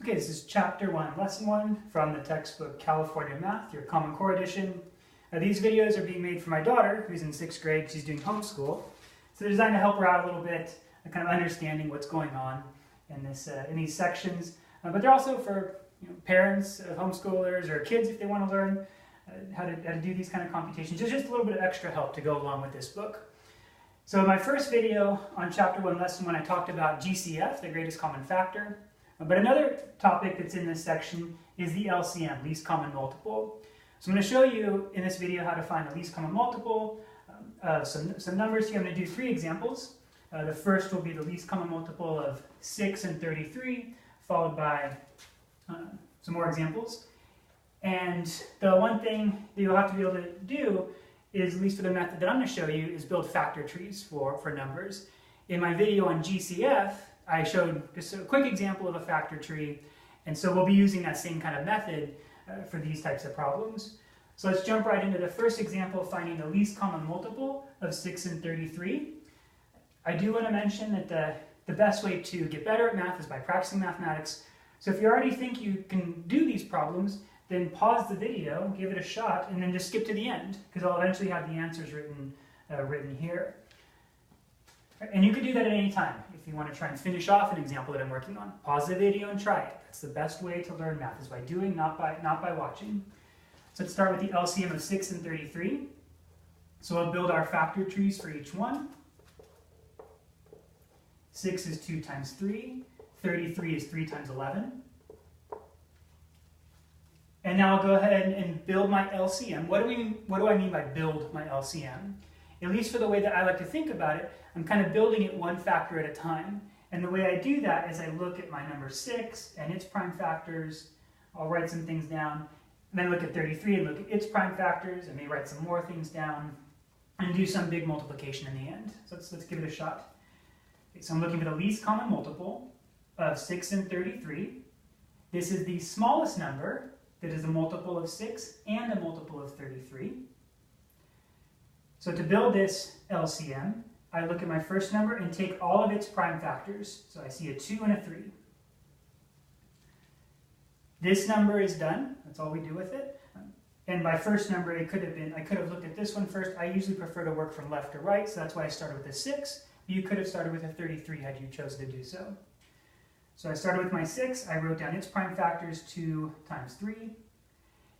Okay, this is Chapter 1, Lesson 1 from the textbook California Math, your Common Core edition. These videos are being made for my daughter, who's in 6th grade. She's doing homeschool. So they're designed to help her out a little bit, kind of understanding what's going on in these sections. But they're also for parents of homeschoolers or kids if they want to learn how to do these kind of computations. There's just a little bit of extra help to go along with this book. So in my first video on Chapter 1, Lesson 1, I talked about GCF, the greatest common factor. But another topic that's in this section is the LCM, least common multiple. So I'm going to show you in this video how to find the least common multiple, some numbers here. I'm going to do 3 examples. The first will be the least common multiple of 6 and 33, followed by some more examples. And the one thing that you'll have to be able to do is, at least for the method that I'm going to show you, is build factor trees for numbers. In my video on GCF, I showed just a quick example of a factor tree, and so we'll be using that same kind of method for these types of problems. So let's jump right into the first example, finding the least common multiple of 6 and 33. I do want to mention that the best way to get better at math is by practicing mathematics. So if you already think you can do these problems, then pause the video, give it a shot, and then just skip to the end, because I'll eventually have the answers written here. And you can do that at any time. If you want to try and finish off an example that I'm working on, pause the video and try it. That's the best way to learn math, is by doing, not by watching. So let's start with the LCM of 6 and 33. So we'll build our factor trees for each one. 6 is 2 times 3. 33 is 3 times 11. And now I'll go ahead and build my LCM. What do I mean by build my LCM? At least for the way that I like to think about it, I'm kind of building it one factor at a time. And the way I do that is I look at my number 6 and its prime factors. I'll write some things down. And then look at 33 and look at its prime factors. I may write some more things down and do some big multiplication in the end. So let's give it a shot. Okay, so I'm looking for the least common multiple of 6 and 33. This is the smallest number that is a multiple of 6 and a multiple of 33. So to build this LCM, I look at my first number and take all of its prime factors. So I see a 2 and a 3. This number is done. That's all we do with it. And my first number, I could have looked at this one first. I usually prefer to work from left to right, so that's why I started with a 6. You could have started with a 33 had you chosen to do so. So I started with my 6. I wrote down its prime factors, 2 times 3.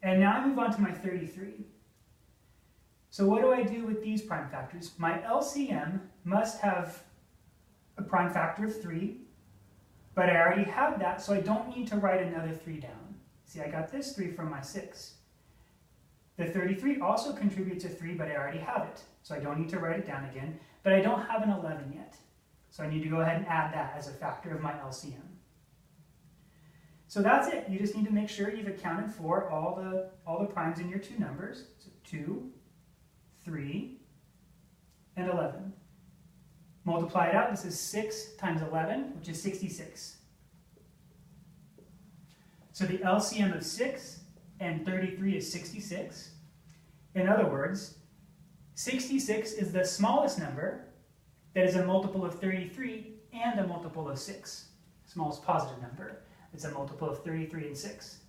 And now I move on to my 33. So what do I do with these prime factors? My LCM must have a prime factor of 3, but I already have that, so I don't need to write another 3 down. See, I got this 3 from my 6. The 33 also contributes a 3, but I already have it, so I don't need to write it down again, but I don't have an 11 yet. So I need to go ahead and add that as a factor of my LCM. So that's it. You just need to make sure you've accounted for all the primes in your two numbers. So 2, 3, and 11. Multiply it out. This is 6 times 11, which is 66. So the LCM of 6 and 33 is 66. In other words, 66 is the smallest number that is a multiple of 33 and a multiple of 6. Smallest positive number. It's a multiple of 33 and 6.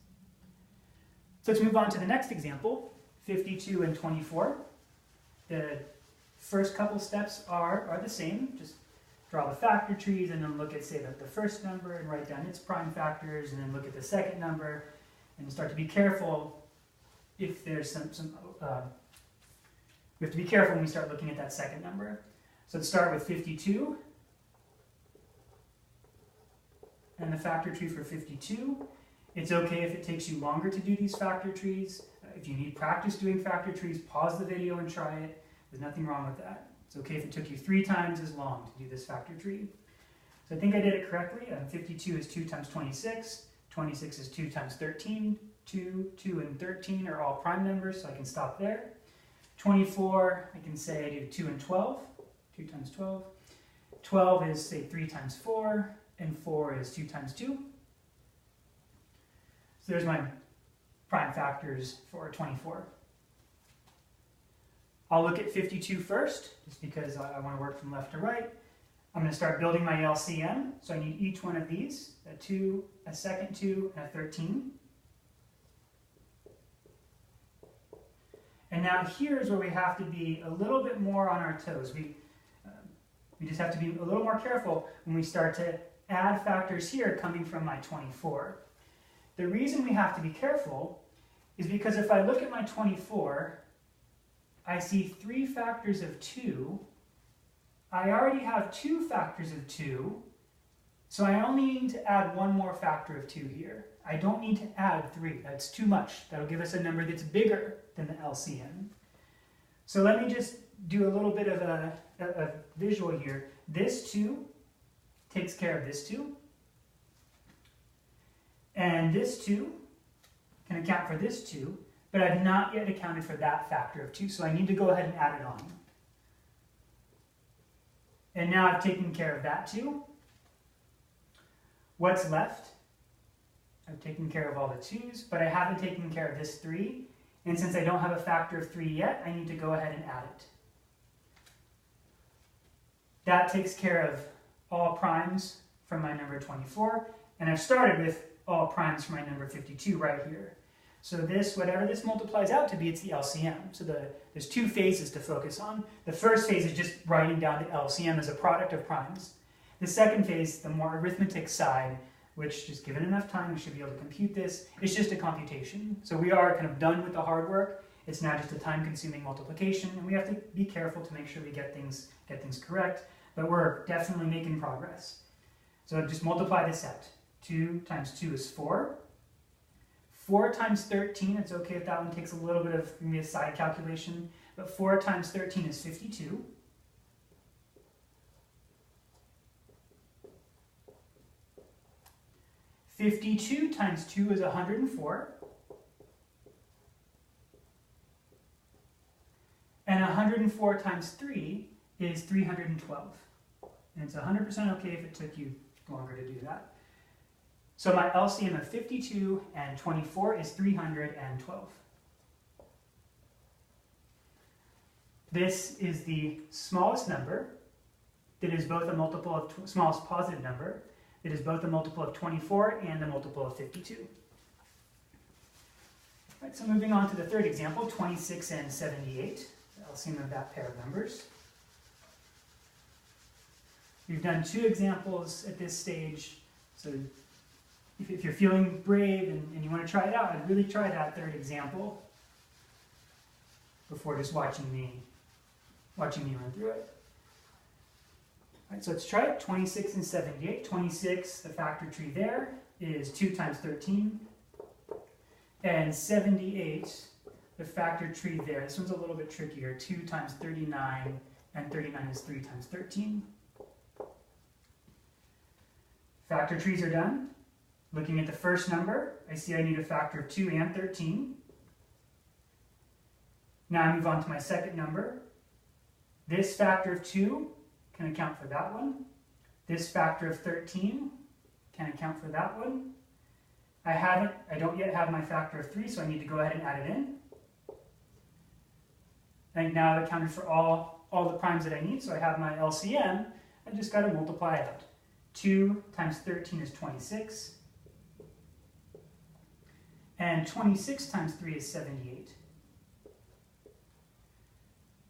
So let's move on to the next example, 52 and 24. The first couple steps are the same. Just draw the factor trees and then look at, say, the first number and write down its prime factors, and then look at the second number and start to be careful if there's we have to be careful when we start looking at that second number. So let's start with 52. And the factor tree for 52. It's okay if it takes you longer to do these factor trees. If you need practice doing factor trees, pause the video and try it. There's nothing wrong with that. It's okay if it took you 3 times as long to do this factor tree. So I think I did it correctly. 52 is 2 times 26. 26 is 2 times 13. 2, 2, and 13 are all prime numbers, so I can stop there. 24, I can say I do 2 and 12. 2 times 12. 12 is, say, 3 times 4. And 4 is 2 times 2. So there's my prime factors for 24. I'll look at 52 first, just because I want to work from left to right. I'm going to start building my LCM. So I need each one of these, a 2, a second 2, and a 13. And now here's where we have to be a little bit more on our toes. We just have to be a little more careful when we start to add factors here coming from my 24. The reason we have to be careful is because if I look at my 24, I see 3 factors of 2. I already have 2 factors of 2, so I only need to add 1 more factor of 2 here. I don't need to add 3. That's too much. That'll give us a number that's bigger than the LCM. So let me just do a little bit of a visual here. This 2 takes care of this 2. And this 2 can account for this 2, but I've not yet accounted for that factor of 2, so I need to go ahead and add it on. And now I've taken care of that 2. What's left? I've taken care of all the 2's, but I haven't taken care of this 3. And since I don't have a factor of 3 yet, I need to go ahead and add it. That takes care of all primes from my number 24. And I've started with all primes from my number 52 right here. So this, whatever this multiplies out to be, it's the LCM. So there's 2 phases to focus on. The first phase is just writing down the LCM as a product of primes. The second phase, the more arithmetic side, which just given enough time, we should be able to compute this. It's just a computation. So we are kind of done with the hard work. It's now just a time-consuming multiplication, and we have to be careful to make sure we get things correct. But we're definitely making progress. So just multiply this out. 2 times 2 is 4. 4 times 13, it's okay if that one takes a little bit of maybe a side calculation, but 4 times 13 is 52. $52 times 2 is 104. And 104 times 3 is 312. And it's 100% okay if it took you longer to do that. So my LCM of 52 and 24 is 312. This is the smallest number that is both a multiple of, smallest positive number, that is both a multiple of 24 and a multiple of 52. All right, so moving on to the third example, 26 and 78, the LCM of that pair of numbers. We've done 2 examples at this stage, so if you're feeling brave and you want to try it out, I'd really try that third example before just watching me run through it. All right, so let's try it. 26 and 78. 26, the factor tree there, is 2 times 13. And 78, the factor tree there, this one's a little bit trickier. 2 times 39, and 39 is 3 times 13. Factor trees are done. Looking at the first number, I see I need a factor of 2 and 13. Now I move on to my second number. This factor of 2 can account for that one. This factor of 13 can account for that one. I don't yet have my factor of 3, so I need to go ahead and add it in. And now I've accounted for all the primes that I need, so I have my LCM. I just got to multiply it out. 2 times 13 is 26. And 26 times 3 is 78.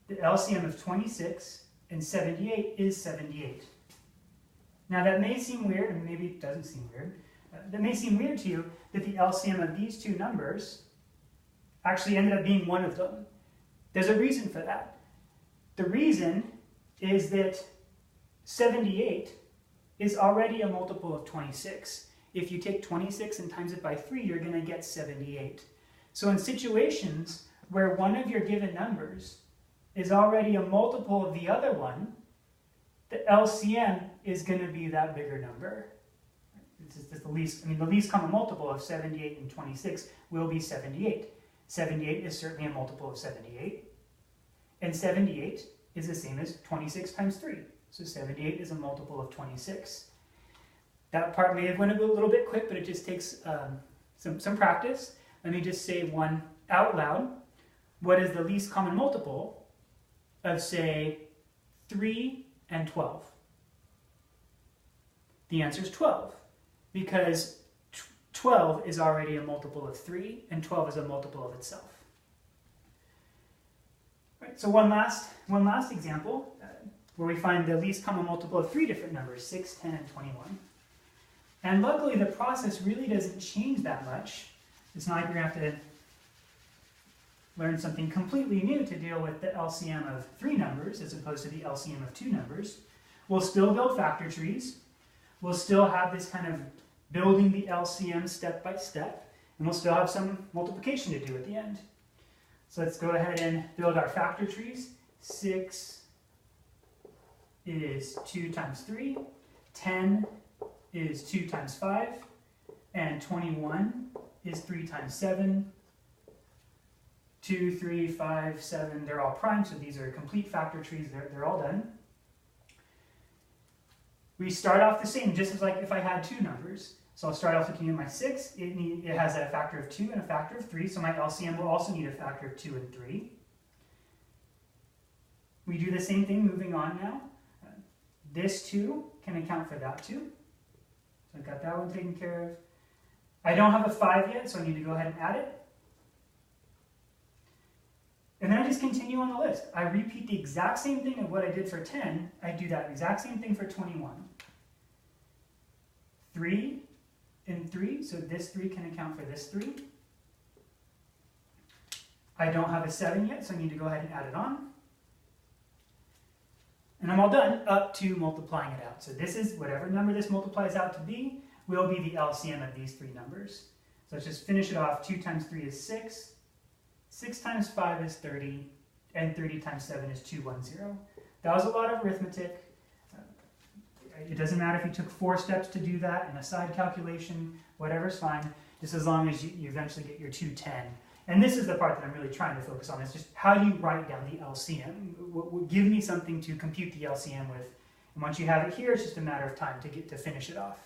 The LCM of 26 and 78 is 78. Now that may seem weird, and maybe it doesn't seem weird. That may seem weird to you that the LCM of these 2 numbers actually ended up being one of them. There's a reason for that. The reason is that 78 is already a multiple of 26. If you take 26 and times it by 3, you're going to get 78. So in situations where one of your given numbers is already a multiple of the other one, the LCM is going to be that bigger number. This is the least common multiple of 78 and 26 will be 78. 78 is certainly a multiple of 78. And 78 is the same as 26 times 3. So 78 is a multiple of 26. That part may have went a little bit quick, but it just takes some practice. Let me just say one out loud. What is the least common multiple of, say, 3 and 12? The answer is 12, because 12 is already a multiple of 3, and 12 is a multiple of itself. Right, so one last example where we find the least common multiple of 3 different numbers, 6, 10, and 21. And luckily, the process really doesn't change that much. It's not like we're going to have to learn something completely new to deal with the LCM of 3 numbers as opposed to the LCM of 2 numbers. We'll still build factor trees. We'll still have this kind of building the LCM step by step, and we'll still have some multiplication to do at the end. So let's go ahead and build our factor trees. 6 is 2 times 3, 10 is 2 times 5, and 21 is 3 times 7. 2, 3, 5, 7, they're all prime, so these are complete factor trees, they're all done. We start off the same, just as like if I had 2 numbers. So I'll start off looking at my 6, it has a factor of 2 and a factor of 3, so my LCM will also need a factor of 2 and 3. We do the same thing moving on now. This 2 can account for that 2. So I've got that one taken care of. I don't have a 5 yet, so I need to go ahead and add it. And then I just continue on the list. I repeat the exact same thing of what I did for 10. I do that exact same thing for 21. 3 and 3, so this 3 can account for this 3. I don't have a 7 yet, so I need to go ahead and add it on. And I'm all done up to multiplying it out. So this is whatever number this multiplies out to be, will be the LCM of these 3 numbers. So let's just finish it off. 2 times 3 is 6. 6 times 5 is 30, and 30 times 7 is 210. That was a lot of arithmetic. It doesn't matter if you took 4 steps to do that in a side calculation, whatever's fine, just as long as you eventually get your 210. And this is the part that I'm really trying to focus on, is just how do you write down the LCM? Give me something to compute the LCM with. And once you have it here, it's just a matter of time to finish it off.